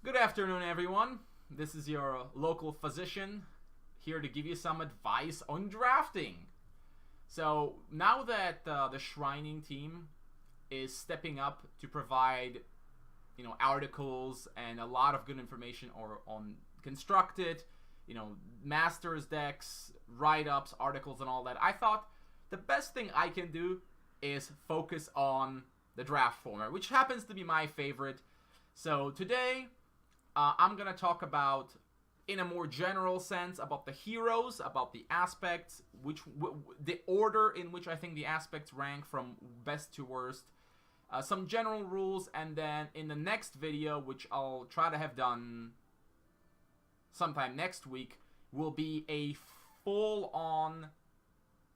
Good afternoon, everyone. This is your local physician here to give you some advice on drafting. So now that the Shrining team is stepping up to provide, articles and a lot of good information on Constructed, Masters decks, write-ups, articles, and all that, I thought the best thing I can do is focus on the draft format, which happens to be my favorite. So today, I'm going to talk about, in a more general sense, about the heroes, about the aspects, the order in which I think the aspects rank from best to worst, some general rules, and then in the next video, which I'll try to have done sometime next week, will be a full-on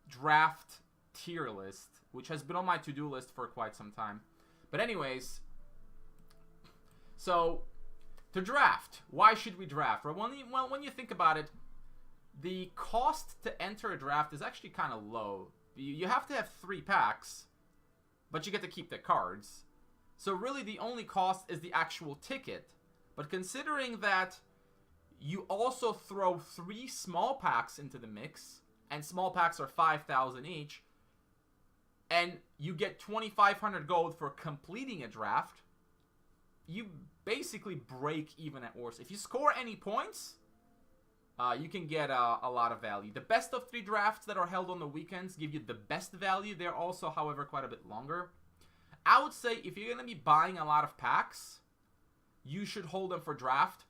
draft tier list, which has been on my to-do list for quite some time. But anyways, so to draft, why should we draft? Well, when you think about it, the cost to enter a draft is actually kind of low. You have to have 3 packs, but you get to keep the cards. So really the only cost is the actual ticket. But considering that you also throw 3 small packs into the mix, and small packs are 5,000 each, and you get 2,500 gold for completing a draft, you basically break even at worst. If you score any points, you can get a lot of value. The best of 3 drafts that are held on the weekends give you the best value. They're also, however, quite a bit longer. I would say if you're going to be buying a lot of packs, you should hold them for draft,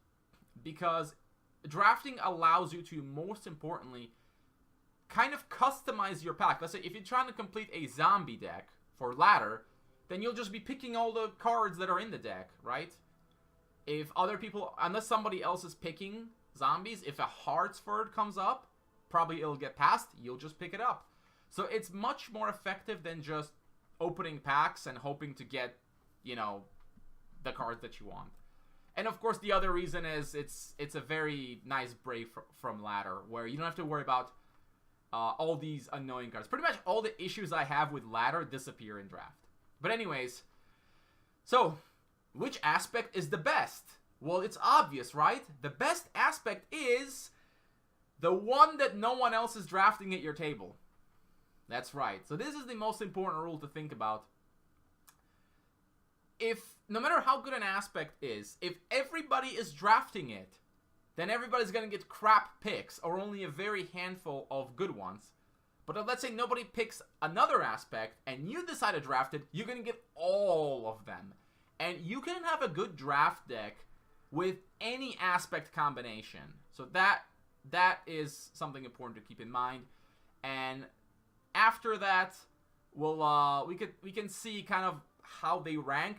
because drafting allows you to, most importantly, kind of customize your pack. Let's say if you're trying to complete a zombie deck for ladder, then you'll just be picking all the cards that are in the deck, right? If other people, unless somebody else is picking zombies, if a Hartsford comes up, probably it'll get passed, you'll just pick it up. So it's much more effective than just opening packs and hoping to get, the cards that you want. And of course, the other reason is it's a very nice break from ladder, where you don't have to worry about all these annoying cards. Pretty much all the issues I have with ladder disappear in draft. But anyways, so which aspect is the best? Well, it's obvious, right? The best aspect is the one that no one else is drafting at your table. That's right. So this is the most important rule to think about. No matter how good an aspect is, if everybody is drafting it, then everybody's going to get crap picks, or only a very handful of good ones. But let's say nobody picks another aspect, and you decide to draft it, you're going to get all of them. And you can have a good draft deck with any aspect combination. So that is something important to keep in mind. And after that, we can see kind of how they rank.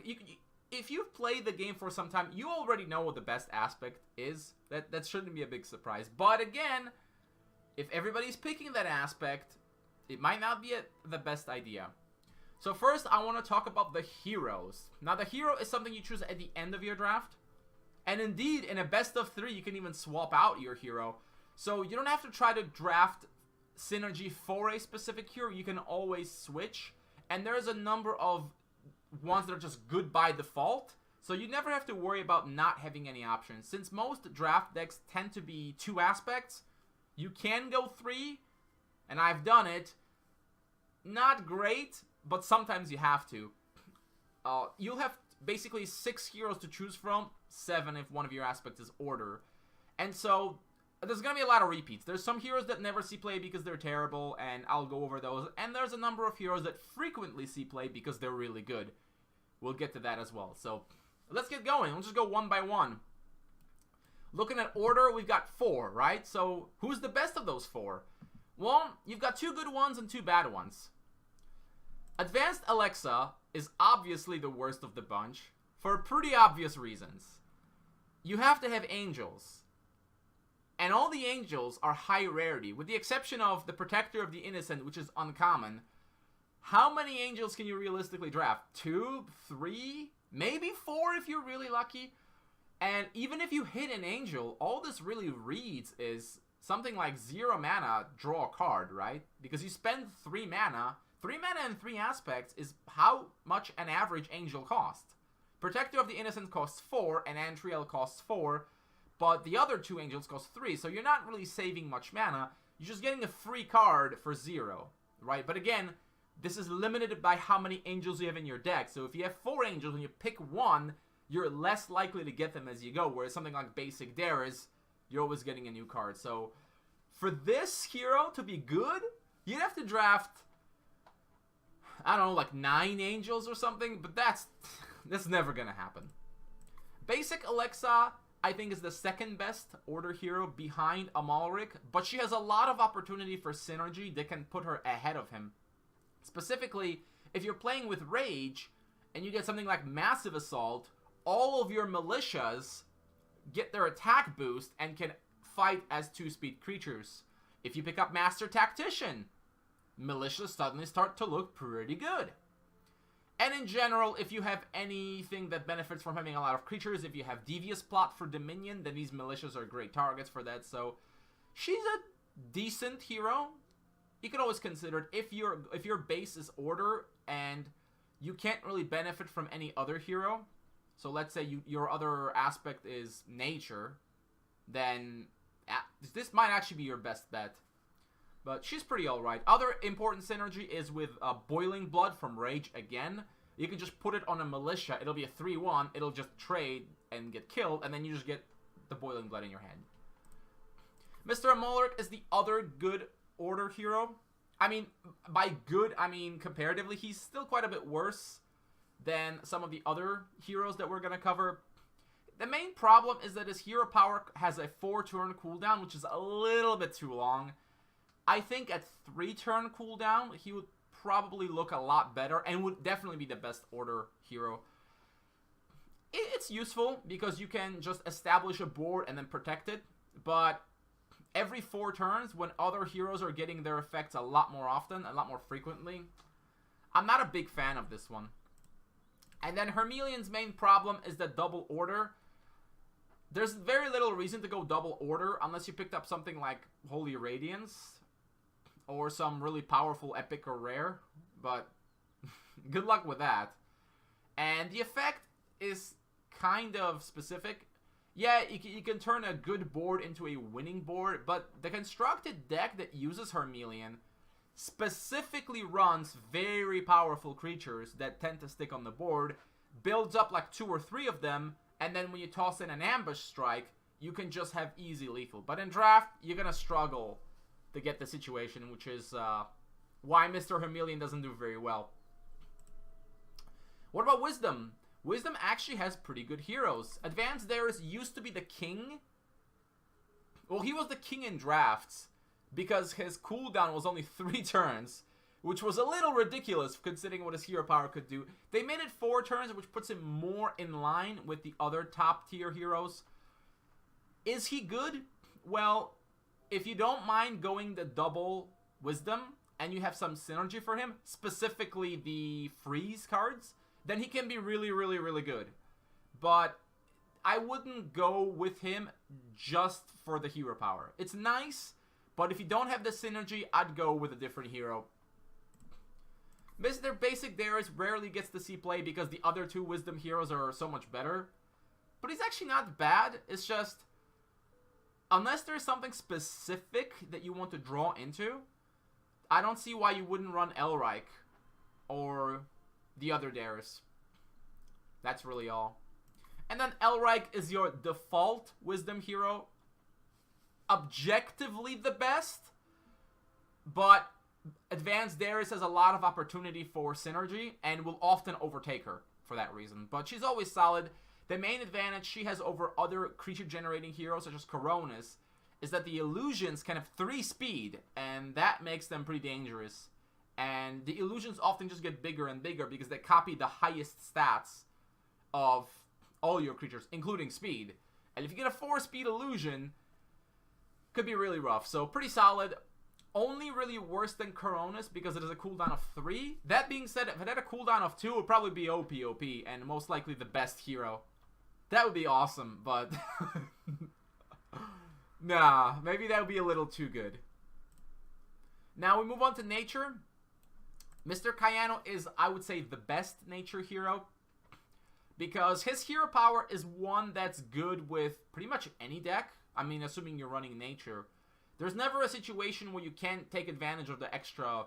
If you've played the game for some time, you already know what the best aspect is. That shouldn't be a big surprise. But again, if everybody's picking that aspect, it might not be the best idea. So first, I want to talk about the heroes. Now, the hero is something you choose at the end of your draft. And indeed, in a best of 3, you can even swap out your hero. So you don't have to try to draft synergy for a specific hero. You can always switch. And there's a number of ones that are just good by default. So you never have to worry about not having any options. Since most draft decks tend to be 2 aspects, you can go 3. And I've done it. Not great, but sometimes you have to. You'll have basically 6 heroes to choose from, 7 if one of your aspects is order. And so there's going to be a lot of repeats. There's some heroes that never see play because they're terrible, and I'll go over those. And there's a number of heroes that frequently see play because they're really good. We'll get to that as well. So let's get going. We'll just go one by one. Looking at order, we've got 4, right? So who's the best of those 4? Well, you've got 2 good ones and 2 bad ones. Advanced Alexa is obviously the worst of the bunch for pretty obvious reasons. You have to have angels. And all the angels are high rarity, with the exception of the Protector of the Innocent, which is uncommon. How many angels can you realistically draft? 2, 3, maybe 4 if you're really lucky. And even if you hit an angel, all this really reads is something like 0 mana, draw a card, right? Because you spend 3 mana. 3 mana and 3 aspects is how much an average angel costs. Protector of the Innocent costs 4, and Antriel costs 4, but the other 2 angels cost 3, so you're not really saving much mana. You're just getting a free card for 0, right? But again, this is limited by how many angels you have in your deck. So if you have 4 angels and you pick 1, you're less likely to get them as you go, whereas something like Basic Darius, you're always getting a new card. So for this hero to be good, you'd have to draft, I don't know, like 9 angels or something, but that's never gonna happen. Basic Alexa, I think, is the second best order hero behind Amalric, but she has a lot of opportunity for synergy that can put her ahead of him. Specifically, if you're playing with Rage, and you get something like Massive Assault, all of your militias get their attack boost and can fight as 2-speed creatures. If you pick up Master Tactician, militias suddenly start to look pretty good. And in general, if you have anything that benefits from having a lot of creatures, if you have Devious Plot for Dominion, then these militias are great targets for that. So she's a decent hero. You can always consider it if your base is order and you can't really benefit from any other hero. So let's say your other aspect is nature, then this might actually be your best bet. But she's pretty alright. Other important synergy is with Boiling Blood from Rage again. You can just put it on a militia. It'll be a 3-1. It'll just trade and get killed, and then you just get the Boiling Blood in your hand. Mr. Amalric is the other good order hero. I mean, by good, I mean comparatively, he's still quite a bit worse than some of the other heroes that we're going to cover. The main problem is that his hero power has a 4-turn cooldown, which is a little bit too long. I think at 3-turn cooldown, he would probably look a lot better and would definitely be the best order hero. It's useful because you can just establish a board and then protect it, but every 4 turns, when other heroes are getting their effects a lot more often, a lot more frequently, I'm not a big fan of this one. And then Hermelian's main problem is the double order. There's very little reason to go double order unless you picked up something like Holy Radiance or some really powerful epic or rare, but good luck with that. And the effect is kind of specific. Yeah, you can turn a good board into a winning board, but the constructed deck that uses Hermelian specifically runs very powerful creatures that tend to stick on the board, builds up like 2 or 3 of them, and then when you toss in an ambush strike, you can just have easy lethal. But in draft, you're going to struggle to get the situation, which is why Mr. Hermelian doesn't do very well. What about Wisdom? Wisdom actually has pretty good heroes. Advanced Darius used to be the king. Well, he was the king in drafts because his cooldown was only 3 turns, which was a little ridiculous considering what his hero power could do. They made it 4 turns, which puts him more in line with the other top tier heroes. Is he good? Well, if you don't mind going the double Wisdom and you have some synergy for him, specifically the freeze cards, then he can be really, really, really good. But I wouldn't go with him just for the hero power. It's nice, but if you don't have the synergy, I'd go with a different hero. Mr. Basic Darius rarely gets to see play because the other 2 Wisdom heroes are so much better. But he's actually not bad. It's just, unless there's something specific that you want to draw into, I don't see why you wouldn't run Elric or the other Darius. That's really all. And then Elric is your default Wisdom hero. Objectively the best, but Advanced Darius has a lot of opportunity for synergy and will often overtake her for that reason. But she's always solid. The main advantage she has over other creature-generating heroes such as Coronis is that the illusions can have 3 speed, and that makes them pretty dangerous. And the illusions often just get bigger and bigger because they copy the highest stats of all your creatures, including speed. And if you get a 4-speed illusion, could be really rough. So pretty solid. Only really worse than Coronis because it has a cooldown of 3. That being said, if it had a cooldown of 2, it would probably be OP, and most likely the best hero. That would be awesome, but nah, maybe that would be a little too good. Now we move on to nature. Mr. Cayano is, I would say, the best nature hero. because his hero power is one that's good with pretty much any deck. I mean, assuming you're running nature. There's never a situation where you can't take advantage of the extra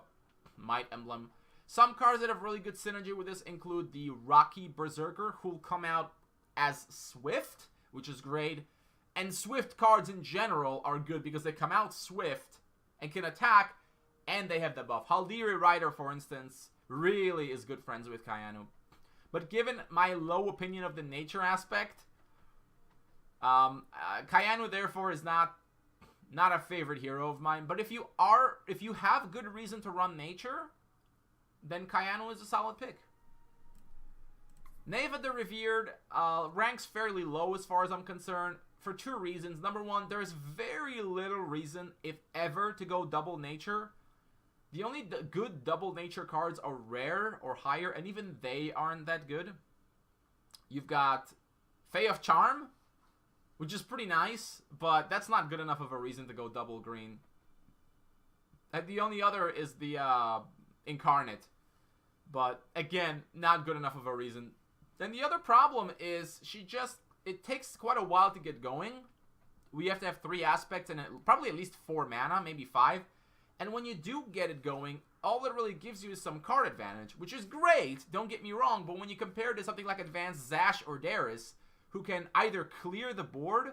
Might Emblem. Some cards that have really good synergy with this include the Rocky Berserker, who'll come out as Swift, which is great. And Swift cards in general are good because they come out Swift and can attack, and they have the buff. Haldiri Rider, for instance, really is good friends with Kayanu. But given my low opinion of the nature aspect, Kayanu therefore is not a favorite hero of mine. But if you have good reason to run nature, then Kayanu is a solid pick. Neva the Revered ranks fairly low as far as I'm concerned for two reasons. Number one, there's very little reason, if ever, to go double nature. The only good double nature cards are rare or higher, and even they aren't that good. You've got Fae of Charm, which is pretty nice, but that's not good enough of a reason to go double green. And the only other is the Incarnate, but again, not good enough of a reason. Then the other problem is it takes quite a while to get going. We have to have 3 aspects and probably at least 4 mana, maybe 5. And when you do get it going, all it really gives you is some card advantage, which is great, don't get me wrong, but when you compare it to something like Advanced Zash or Darius, who can either clear the board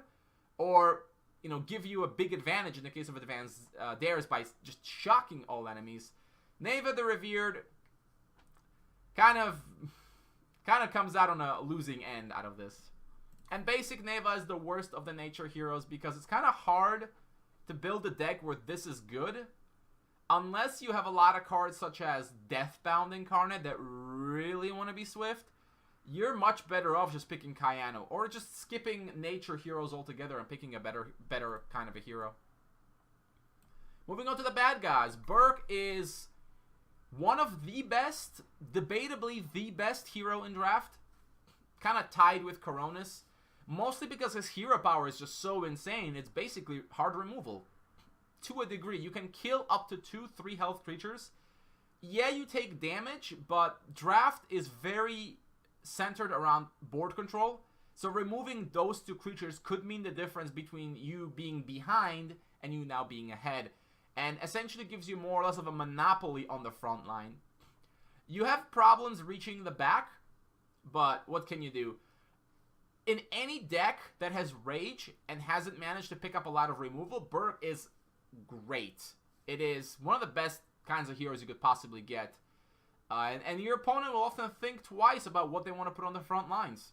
or, give you a big advantage in the case of Advanced Darius by just shocking all enemies, Neva the Revered kind of comes out on a losing end out of this. And basic Neva is the worst of the nature heroes because it's kind of hard to build a deck where this is good, unless you have a lot of cards such as Deathbound Incarnate that really want to be Swift. You're much better off just picking Kayanu, or just skipping nature heroes altogether and picking a better kind of a hero. Moving on to the bad guys. Burke is one of the best, debatably the best hero in draft. Kind of tied with Coronis. Mostly because his hero power is just so insane, it's basically hard removal. To a degree, you can kill up to 2-3 health creatures. Yeah, you take damage, but draft is very centered around board control. So removing those 2 creatures could mean the difference between you being behind and you now being ahead. And essentially gives you more or less of a monopoly on the front line. You have problems reaching the back, but what can you do? In any deck that has Rage and hasn't managed to pick up a lot of removal, Burke is great. It is one of the best kinds of heroes you could possibly get. And your opponent will often think twice about what they want to put on the front lines.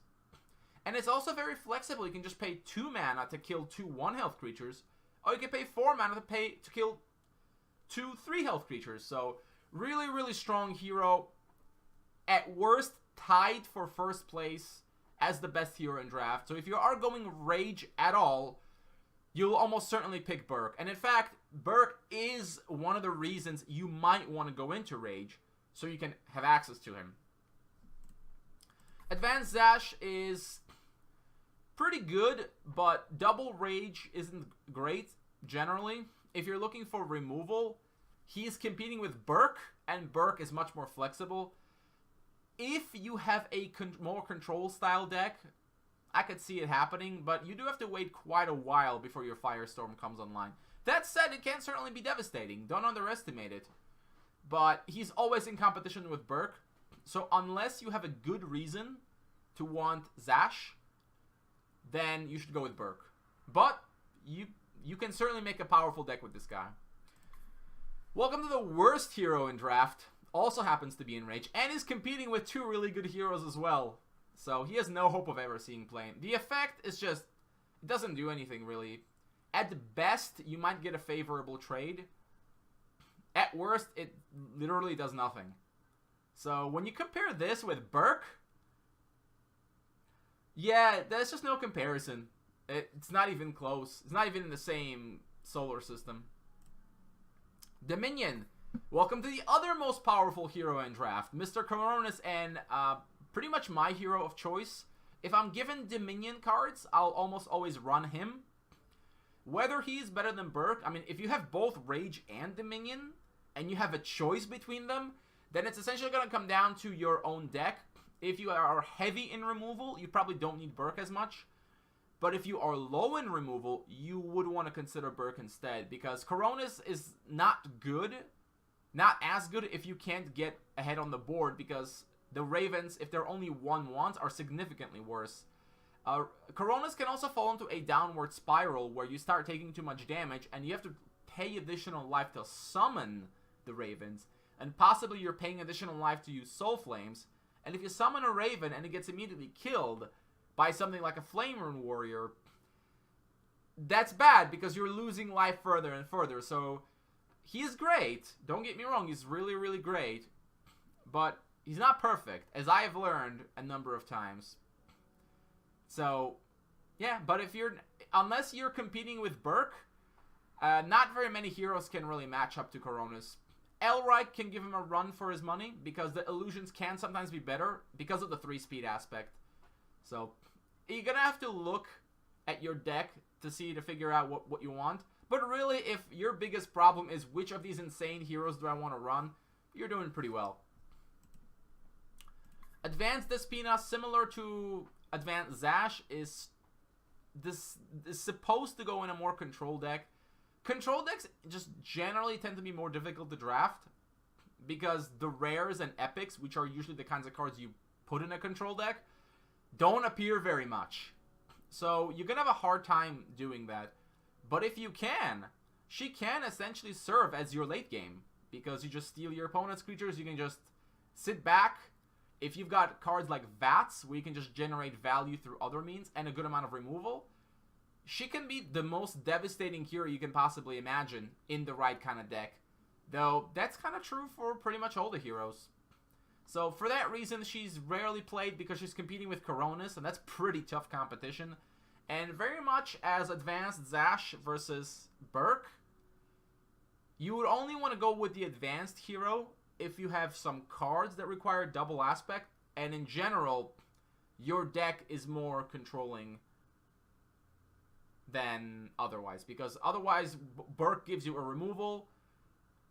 And it's also very flexible. You can just pay 2 mana to kill 2 1-health creatures, or you can pay 4 mana to kill 2 3-health creatures. So really, really strong hero. At worst, tied for first place as the best hero in draft. So if you are going Rage at all, you'll almost certainly pick Burke. And in fact, Burke is one of the reasons you might want to go into Rage, so you can have access to him. Advanced Zash is pretty good, but double Rage isn't great, generally. If you're looking for removal, he's competing with Burke, and Burke is much more flexible. If you have a more control-style deck, I could see it happening, but you do have to wait quite a while before your Firestorm comes online. That said, it can certainly be devastating. Don't underestimate it. But he's always in competition with Burke, so unless you have a good reason to want Zash, then you should go with Burke. But you can certainly make a powerful deck with this guy. Welcome to the worst hero in draft. Also happens to be in Rage, and is competing with 2 really good heroes as well. So he has no hope of ever seeing play. The effect is just, it doesn't do anything really. At best, you might get a favorable trade. At worst, it literally does nothing. So when you compare this with Burke, yeah, there's just no comparison. It's not even close. It's not even in the same solar system. Dominion. Welcome to the other most powerful hero in draft, Mr. Coronis, and pretty much my hero of choice. If I'm given Dominion cards, I'll almost always run him. Whether he's better than Burke, I mean, if you have both Rage and Dominion, and you have a choice between them, then it's essentially going to come down to your own deck. If you are heavy in removal, you probably don't need Burke as much. But if you are low in removal, you would want to consider Burke instead, because Coronis is not good. Not as good if you can't get ahead on the board, because the Ravens, if they're only 1/1s, are significantly worse. Coronis can also fall into a downward spiral where you start taking too much damage and you have to pay additional life to summon the Ravens, and possibly you're paying additional life to use Soul Flames, and if you summon a Raven and it gets immediately killed by something like a Flame Rune Warrior, that's bad because you're losing life further and further. So he's great, don't get me wrong, he's really, really great, but he's not perfect, as I have learned a number of times. So, yeah, but unless you're competing with Burke, not very many heroes can really match up to Coronis. Elric can give him a run for his money, because the illusions can sometimes be better, because of the 3-speed aspect. So, you're gonna have to look at your deck to figure out what you want. But really, if your biggest problem is which of these insane heroes do I want to run, you're doing pretty well. Advanced Despina, similar to Advanced Zash, is supposed to go in a more control deck. Control decks just generally tend to be more difficult to draft, because the rares and epics, which are usually the kinds of cards you put in a control deck, don't appear very much. So you're going to have a hard time doing that. But if you can, she can essentially serve as your late game, because you just steal your opponent's creatures, you can just sit back. If you've got cards like Vats, where you can just generate value through other means and a good amount of removal, she can be the most devastating hero you can possibly imagine in the right kind of deck. Though, that's kind of true for pretty much all the heroes. So, for that reason, she's rarely played because she's competing with Coronis, and that's pretty tough competition. And very much as Advanced Zash versus Burke, you would only want to go with the advanced hero if you have some cards that require double aspect, and in general, your deck is more controlling than otherwise, because otherwise Burke gives you a removal,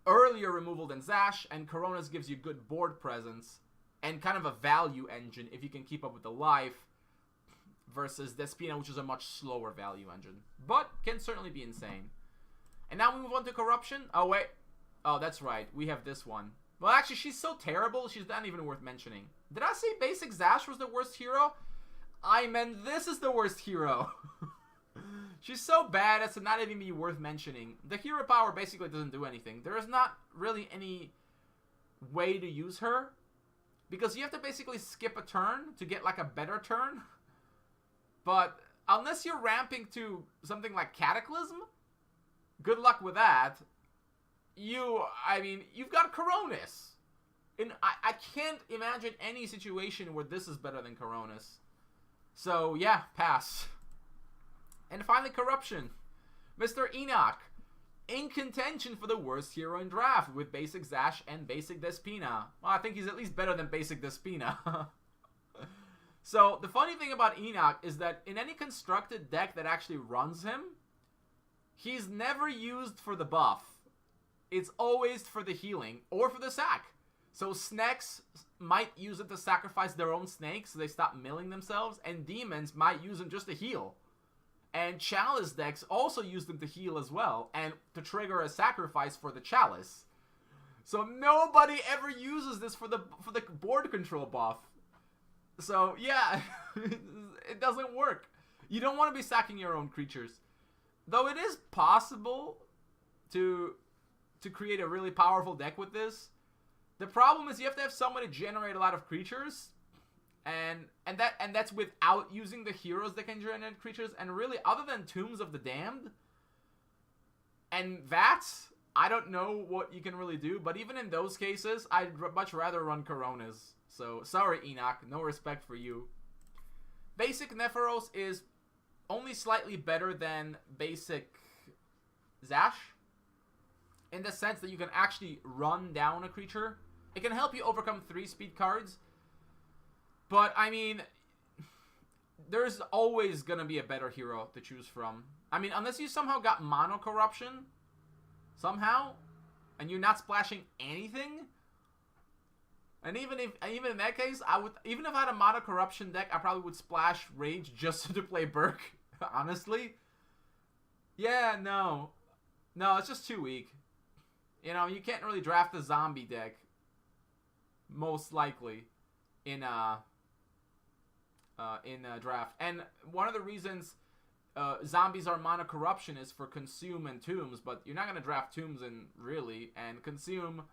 earlier removal than Zash, and Coronis gives you good board presence and kind of a value engine if you can keep up with the life, versus Despina, which is a much slower value engine, but can certainly be insane. And now we move on to Corruption. Oh wait, oh that's right, we have this one. Well, actually, she's so terrible, she's not even worth mentioning. Did I say Basic Zash was the worst hero? I meant this is the worst hero. She's so bad as to not even be worth mentioning. The hero power basically doesn't do anything. There is not really any way to use her, because you have to basically skip a turn to get like a better turn. But unless you're ramping to something like Cataclysm, good luck with that. You've got Coronis. And I can't imagine any situation where this is better than Coronis. So, yeah, pass. And finally, Corruption. Mr. Enoch, in contention for the worst hero in draft with Basic Zash and Basic Despina. Well, I think he's at least better than Basic Despina. So, the funny thing about Enoch is that in any constructed deck that actually runs him, he's never used for the buff. It's always for the healing or for the sack. So snakes might use it to sacrifice their own snakes so they stop milling themselves, and demons might use them just to heal. And chalice decks also use them to heal as well, and to trigger a sacrifice for the chalice. So nobody ever uses this for the board control buff. So yeah, it doesn't work. You don't want to be sacking your own creatures. Though it is possible to create a really powerful deck with this. The problem is you have to have someone to generate a lot of creatures, and that's without using the heroes that can generate creatures. And really, other than Tombs of the Damned and Vats, I don't know what you can really do. But even in those cases, I'd much rather run Coronas. So sorry, Enoch, no respect for you. Basic Nephoros is only slightly better than Basic Zash, in the sense that you can actually run down a creature. It can help you overcome 3-speed cards. But, I mean, there's always going to be a better hero to choose from. I mean, unless you somehow got Mono Corruption, somehow, and you're not splashing anything, And even in that case, even if I had a Mono Corruption deck, I probably would splash Rage just to play Burke. Honestly, yeah, no, it's just too weak. You know, you can't really draft a zombie deck, most likely, in a draft. And one of the reasons zombies are Mono Corruption is for Consume and Tombs, but you're not gonna draft Tombs in really. And Consume,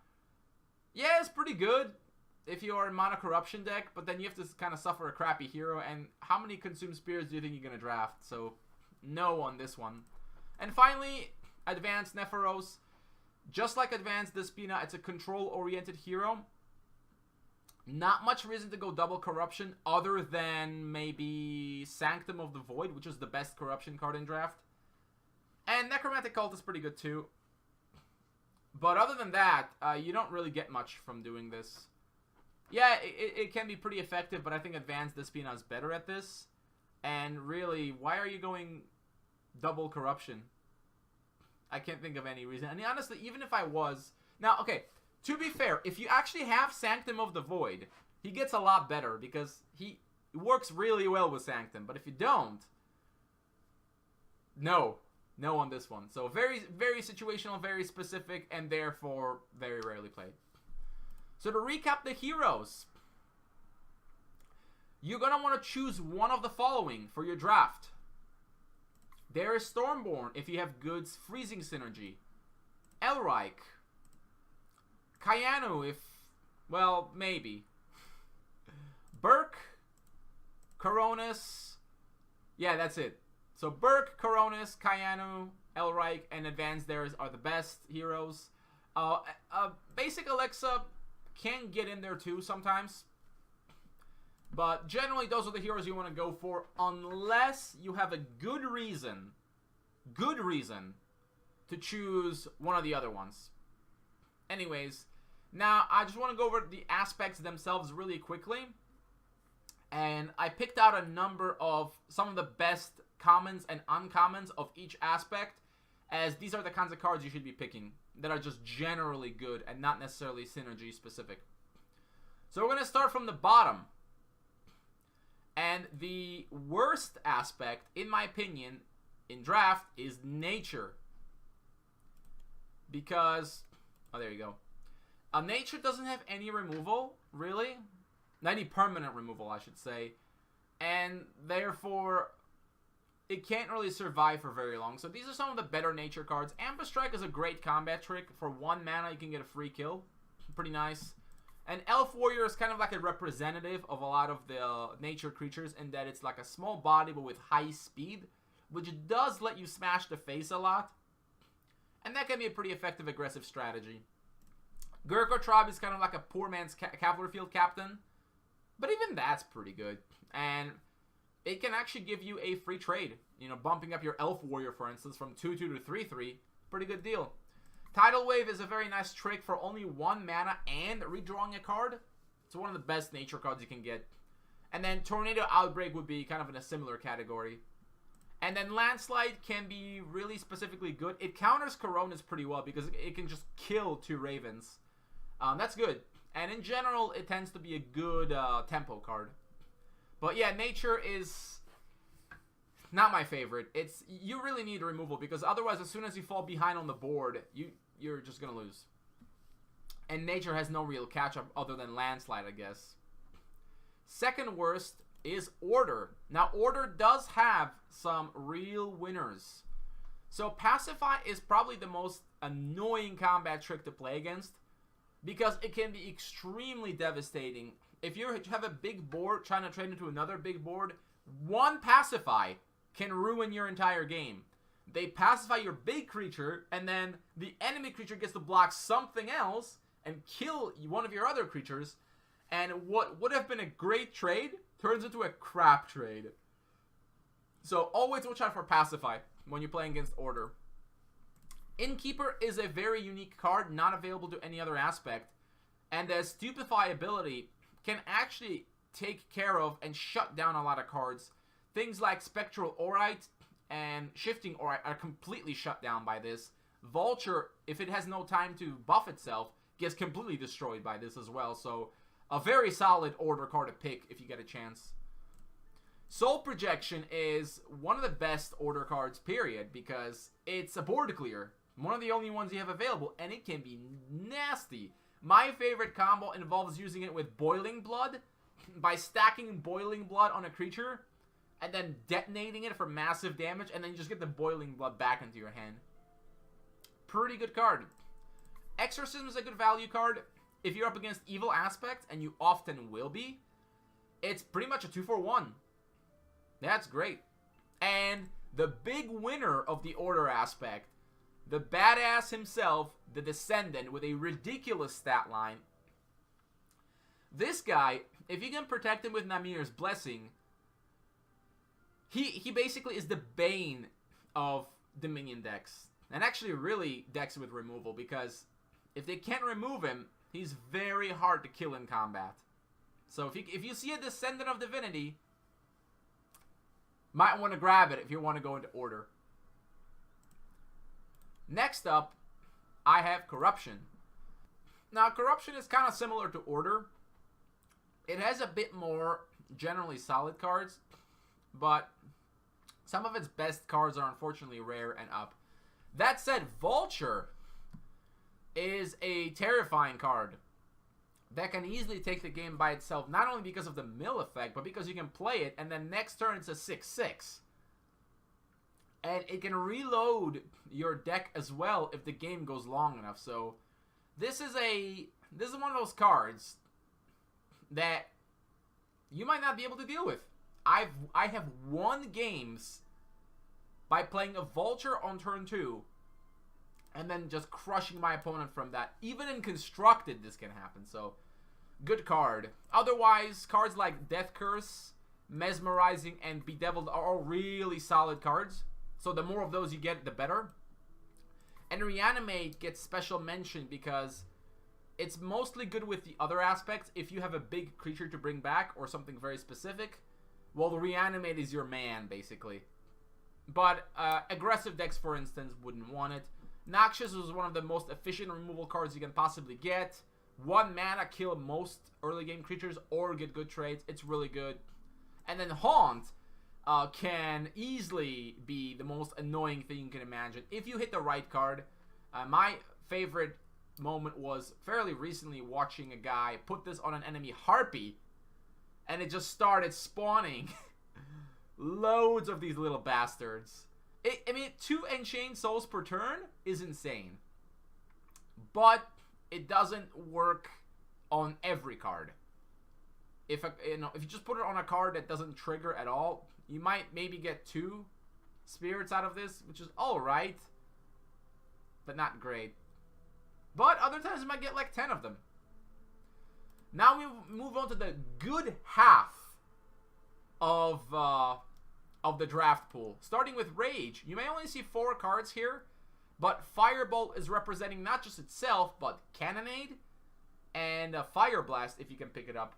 yeah, it's pretty good if you're in Mono Corruption deck, but then you have to kind of suffer a crappy hero. And how many Consume Spears do you think you're gonna draft? So, no on this one. And finally, Advanced Nephoros. Just like Advanced Despina, it's a control-oriented hero. Not much reason to go double Corruption other than maybe Sanctum of the Void, which is the best Corruption card in draft. And Necromantic Cult is pretty good too. But other than that, you don't really get much from doing this. Yeah, it can be pretty effective, but I think Advanced Despina is better at this. And really, why are you going double Corruption? I can't think of any reason. And honestly, even if I was... Now, okay, to be fair, if you actually have Sanctum of the Void, he gets a lot better because he works really well with Sanctum. But if you don't, no on this one. So very, very situational, very specific, and therefore very rarely played. So to recap the heroes, you're going to want to choose one of the following for your draft. There is Stormborn if you have good freezing synergy. Elric. Kayanu if, well, maybe. Burke. Coronis. Yeah, that's it. So Burke, Coronis, Kayanu, Elric, and Advanced Theirs are the best heroes. Basic Alexa can get in there too sometimes. But generally, those are the heroes you want to go for unless you have a good reason to choose one of the other ones. Anyways, now I just want to go over the aspects themselves really quickly. And I picked out a number of some of the best commons and uncommons of each aspect, as these are the kinds of cards you should be picking that are just generally good and not necessarily synergy specific. So we're going to start from the bottom. And the worst aspect, in my opinion, in draft is nature. Because, oh, there you go. Nature doesn't have any removal, really. Any permanent removal, I should say. And therefore, it can't really survive for very long. So these are some of the better nature cards. Ambush Strike is a great combat trick. For 1 mana, you can get a free kill. Pretty nice. And Elf Warrior is kind of like a representative of a lot of the nature creatures in that it's like a small body but with high speed, which does let you smash the face a lot. And that can be a pretty effective aggressive strategy. Gurkha Tribe is kind of like a poor man's cavalry field captain, but even that's pretty good. And it can actually give you a free trade. You know, bumping up your Elf Warrior, for instance, from 2-2 to 3-3. Pretty good deal. Tidal Wave is a very nice trick for only 1 mana and redrawing a card. It's one of the best nature cards you can get. And then Tornado Outbreak would be kind of in a similar category. And then Landslide can be really specifically good. It counters Coronas pretty well because it can just kill 2 Ravens. That's good. And in general, it tends to be a good tempo card. But yeah, nature is not my favorite. You really need removal because otherwise, as soon as you fall behind on the board, you're just gonna lose. And nature has no real catch-up other than Landslide, I guess. Second worst is Order. Now, Order does have some real winners. So Pacify is probably the most annoying combat trick to play against because it can be extremely devastating. If you have a big board trying to trade into another big board, 1 Pacify can ruin your entire game. They pacify your big creature, and then the enemy creature gets to block something else and kill one of your other creatures. And what would have been a great trade turns into a crap trade. So always watch out for Pacify when you're playing against Order. Innkeeper is a very unique card, not available to any other aspect. And the Stupefy ability can actually take care of and shut down a lot of cards. Things like Spectral Aurite and Shifting Aurite are completely shut down by this. Vulture, if it has no time to buff itself, gets completely destroyed by this as well. So A very solid order card to pick if you get a chance. Soul Projection is one of the best order cards, period, because it's a board clear. One of the only ones you have available, and it can be nasty. My favorite combo involves using it with Boiling Blood, by stacking Boiling Blood on a creature, and then detonating it for massive damage, and then you just get the Boiling Blood back into your hand. Pretty good card. Exorcism is a good value card. If you're up against Evil Aspect, and you often will be, it's pretty much a 2-for-1. That's great. And the big winner of the Order Aspect, the badass himself, the Descendant, with a ridiculous stat line. This guy, if you can protect him with Namir's Blessing, he basically is the bane of Dominion decks. And actually really decks with removal, because if they can't remove him, he's very hard to kill in combat. So if you see a Descendant of Divinity, might want to grab it if you want to go into Order. Next up, I have Corruption. Now, Corruption is kind of similar to Order. It has a bit more generally solid cards, but some of its best cards are unfortunately rare and up. That said, Vulture is a terrifying card that can easily take the game by itself, not only because of the mill effect, but because you can play it, and then next turn it's a 6/6. And it can reload your deck as well if the game goes long enough. So this is one of those cards that you might not be able to deal with. I have won games by playing a Vulture on turn 2 and then just crushing my opponent from that. Even in Constructed, this can happen. So, good card. Otherwise, cards like Death Curse, Mesmerizing, and Bedeviled are all really solid cards. So the more of those you get, the better. And Reanimate gets special mention because it's mostly good with the other aspects. If you have a big creature to bring back or something very specific, well, the Reanimate is your man, basically. But aggressive decks, for instance, wouldn't want it. Noxious was one of the most efficient removal cards you can possibly get. 1 mana, kill most early game creatures or get good trades. It's really good. And then Haunt can easily be the most annoying thing you can imagine if you hit the right card. My favorite moment was fairly recently watching a guy put this on an enemy Harpy, and it just started spawning loads of these little bastards. I mean, 2 Enchained Souls per turn is insane, but it doesn't work on every card. If you just put it on a card that doesn't trigger at all, you might maybe get 2 spirits out of this, which is alright, but not great. But other times you might get like 10 of them. Now we move on to the good half of the draft pool. Starting with Rage. You may only see 4 cards here, but Firebolt is representing not just itself, but Cannonade and Fire Blast if you can pick it up.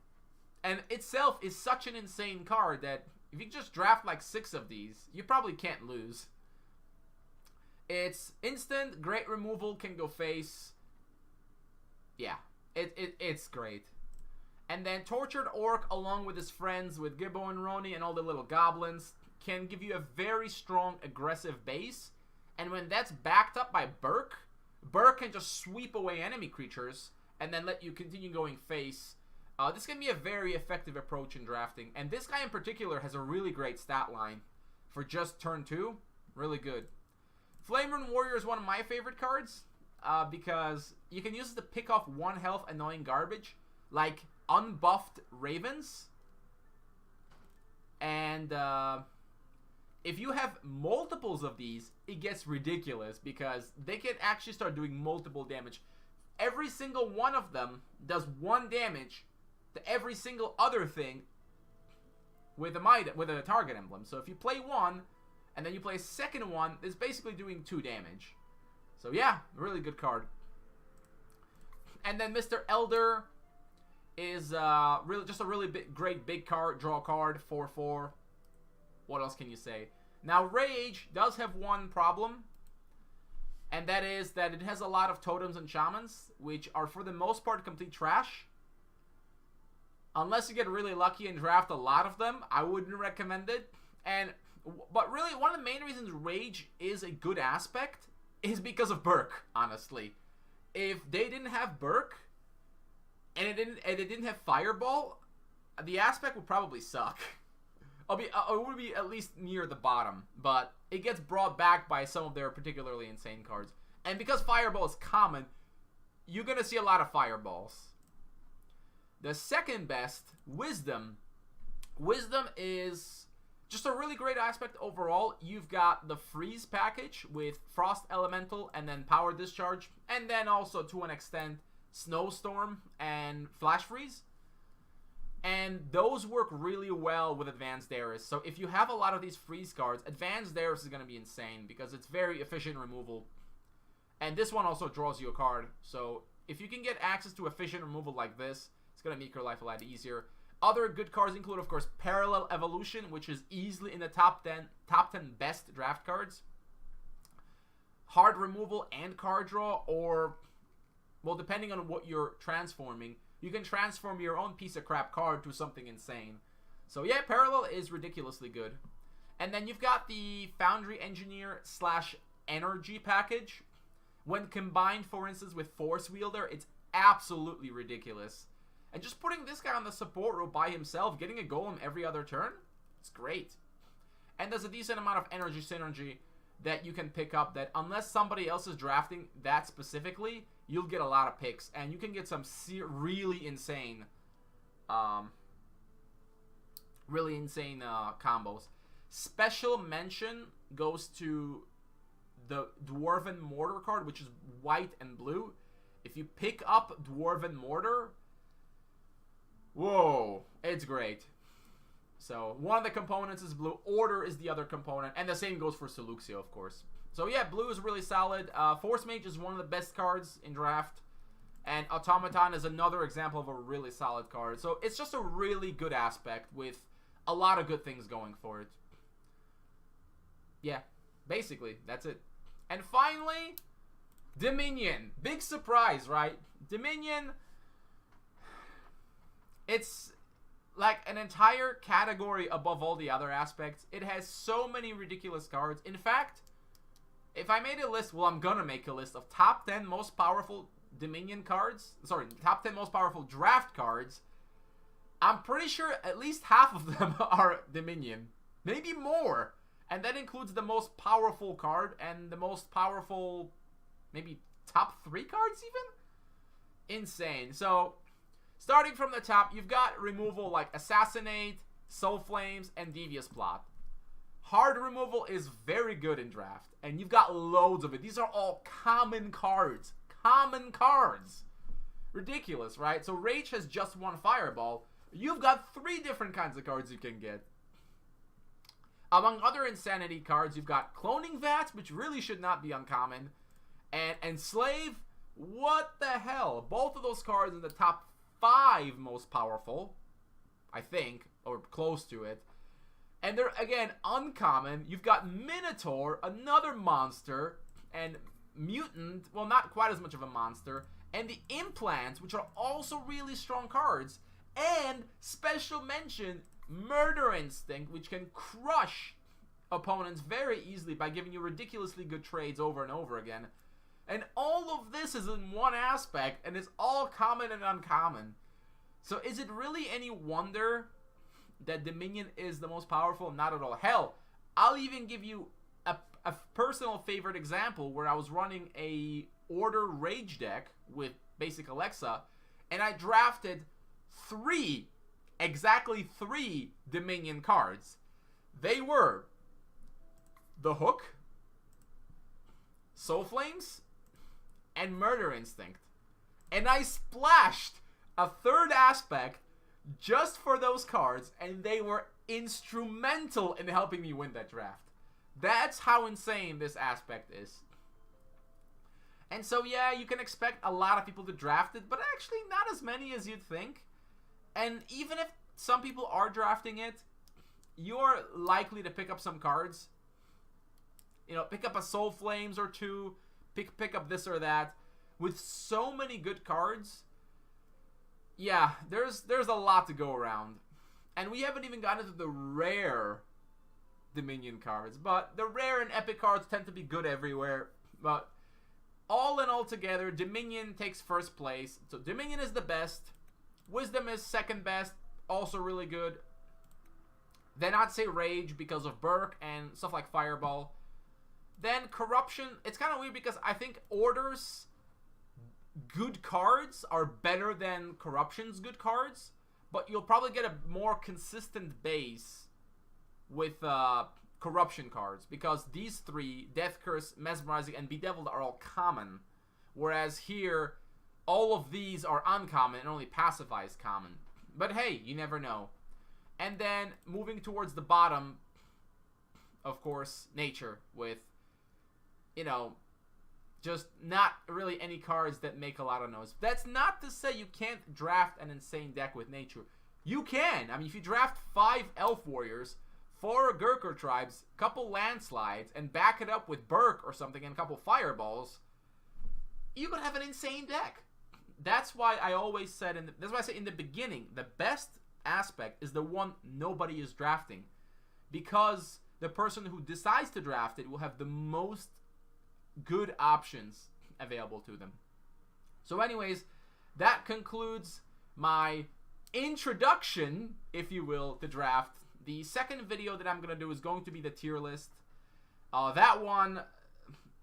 And itself is such an insane card that if you just draft like 6 of these, you probably can't lose. It's instant, great removal, can go face. Yeah, it's great. And then Tortured Orc, along with his friends, with Gibbo and Roni and all the little goblins, can give you a very strong, aggressive base. And when that's backed up by Burke, Burke can just sweep away enemy creatures and then let you continue going face. This can be a very effective approach in drafting. And this guy in particular has a really great stat line for just turn 2. Really good. Flame Rune Warrior is one of my favorite cards because you can use it to pick off 1 health annoying garbage, like unbuffed Ravens. And if you have multiples of these, it gets ridiculous because they can actually start doing multiple damage. Every single one of them does 1 damage to every single other thing with a target emblem. So if you play 1 and then you play a second one, it's basically doing 2 damage. So yeah, really good card. And then Mr. Elder is really just a really great big card, draw card, 4/4. What else can you say? Now Rage does have one problem, and that is that it has a lot of totems and shamans, which are for the most part complete trash. Unless you get really lucky and draft a lot of them, I wouldn't recommend it. But really, one of the main reasons Rage is a good aspect is because of Burke, honestly. If they didn't have Burke, and it didn't have Fireball, the aspect would probably suck. It would be at least near the bottom, but it gets brought back by some of their particularly insane cards. And because Fireball is common, you're going to see a lot of Fireballs. The second best, Wisdom. Wisdom is just a really great aspect overall. You've got the Freeze package with Frost Elemental and then Power Discharge, and then also to an extent Snowstorm and Flash Freeze. And those work really well with Advanced Aeris. So if you have a lot of these freeze cards, Advanced Aeris is going to be insane because it's very efficient removal. And this one also draws you a card. So if you can get access to efficient removal like this, it's going to make your life a lot easier. Other good cards include, of course, Parallel Evolution, which is easily in the top 10 best draft cards. Hard removal and card draw, or, well, depending on what you're transforming, you can transform your own piece of crap card to something insane. So yeah, Parallel is ridiculously good. And then you've got the Foundry Engineer / Energy package. When combined, for instance, with Force Wielder, it's absolutely ridiculous. And just putting this guy on the support row by himself, getting a golem every other turn, it's great. And there's a decent amount of energy synergy that you can pick up that unless somebody else is drafting that specifically, you'll get a lot of picks. And you can get some really insane combos. Special mention goes to the Dwarven Mortar card, which is white and blue. If you pick up Dwarven Mortar, whoa, it's great. So one of the components is blue, Order is the other component, and the same goes for Seluxio, of course. So yeah, blue is really solid. Force Mage is one of the best cards in draft, and Automaton is another example of a really solid card. So it's just a really good aspect with a lot of good things going for it. Yeah, basically, that's it. And finally, Dominion. Big surprise, right? Dominion, it's like an entire category above all the other aspects. It has so many ridiculous cards. In fact, if I made a list, well, I'm gonna make a list of top 10 most powerful Dominion cards. Sorry, top 10 most powerful draft cards. I'm pretty sure at least half of them are Dominion. Maybe more. And that includes the most powerful card and the most powerful, maybe top 3 cards even? Insane. So, starting from the top, you've got removal like Assassinate, Soul Flames, and Devious Plot. Hard removal is very good in draft, and you've got loads of it. These are all common cards. Common cards. Ridiculous, right? So Rage has just one Fireball. You've got 3 different kinds of cards you can get. Among other insanity cards, you've got Cloning Vats, which really should not be uncommon, and Enslave. What the hell? Both of those cards in the top 5 most powerful, I think, or close to it. And they're, again, uncommon. You've got Minotaur, another monster, and Mutant, well, not quite as much of a monster, and the Implants, which are also really strong cards, and special mention, Murder Instinct, which can crush opponents very easily by giving you ridiculously good trades over and over again. And all of this is in one aspect, and it's all common and uncommon. So is it really any wonder that Dominion is the most powerful? Not at all. Hell, I'll even give you a personal favorite example where I was running a Order Rage deck with basic Alexa, and I drafted exactly 3 Dominion cards. They were the Hook, Soul Flames, and Murder Instinct. And I splashed a 3rd aspect just for those cards, and they were instrumental in helping me win that draft. That's how insane this aspect is. And so yeah, you can expect a lot of people to draft it, but actually not as many as you'd think. And even if some people are drafting it, you're likely to pick up some cards. You know, pick up a Soul Flames or 2, pick up this or that. With so many good cards, yeah, there's a lot to go around. And we haven't even gotten into the rare Dominion cards. But the rare and epic cards tend to be good everywhere. But all in all together, Dominion takes first place. So Dominion is the best. Wisdom is second best. Also really good. Then I'd say Rage because of Burke and stuff like Fireball. Then Corruption. It's kind of weird because I think Order's good cards are better than Corruption's good cards. But you'll probably get a more consistent base with Corruption cards. Because these three, Death Curse, Mesmerizing, and Bedeviled, are all common. Whereas here, all of these are uncommon and only Pacify is common. But hey, you never know. And then, moving towards the bottom, of course, Nature with, you know, just not really any cards that make a lot of noise. That's not to say you can't draft an insane deck with Nature. You can. I mean, if you draft 5 Elf Warriors, 4 Gurkha Tribes, couple Landslides, and back it up with Burke or something and a couple Fireballs, you could have an insane deck. That's why I always said, that's why I say in the beginning, the best aspect is the one nobody is drafting, because the person who decides to draft it will have the most good options available to them. So anyways, that concludes my introduction, if you will, to draft. The second video that I'm going to do is going to be the tier list. That one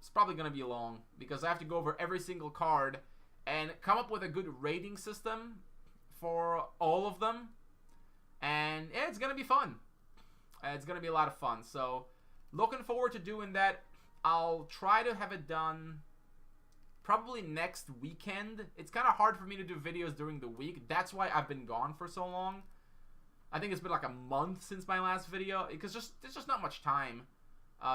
is probably going to be long because I have to go over every single card and come up with a good rating system for all of them. And yeah, it's going to be fun. It's going to be a lot of fun. So looking forward to doing that. I'll try to have it done probably next weekend. It's kind of hard for me to do videos during the week. That's why I've been gone for so long. I think it's been like a month since my last video because there's just not much time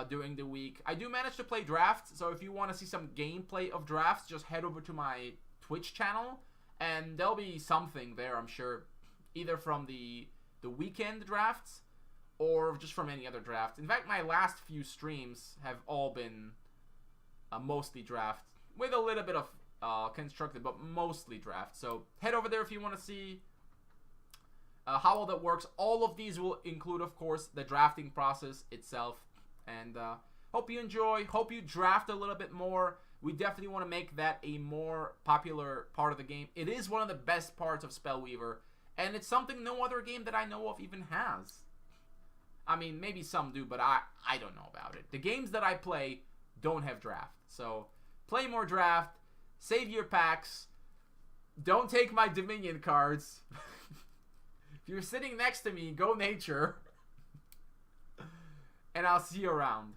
during the week. I do manage to play drafts, so if you want to see some gameplay of drafts, just head over to my Twitch channel, and there'll be something there, I'm sure, either from the weekend drafts or just from any other draft. In fact, my last few streams have all been mostly draft, with a little bit of constructed, but mostly draft. So head over there if you want to see how all that works. All of these will include, of course, the drafting process itself. And hope you enjoy. Hope you draft a little bit more. We definitely want to make that a more popular part of the game. It is one of the best parts of Spellweaver, and it's something no other game that I know of even has. I mean, maybe some do, but I don't know about it. The games that I play don't have draft. So play more draft. Save your packs. Don't take my Dominion cards. If you're sitting next to me, go Nature. And I'll see you around.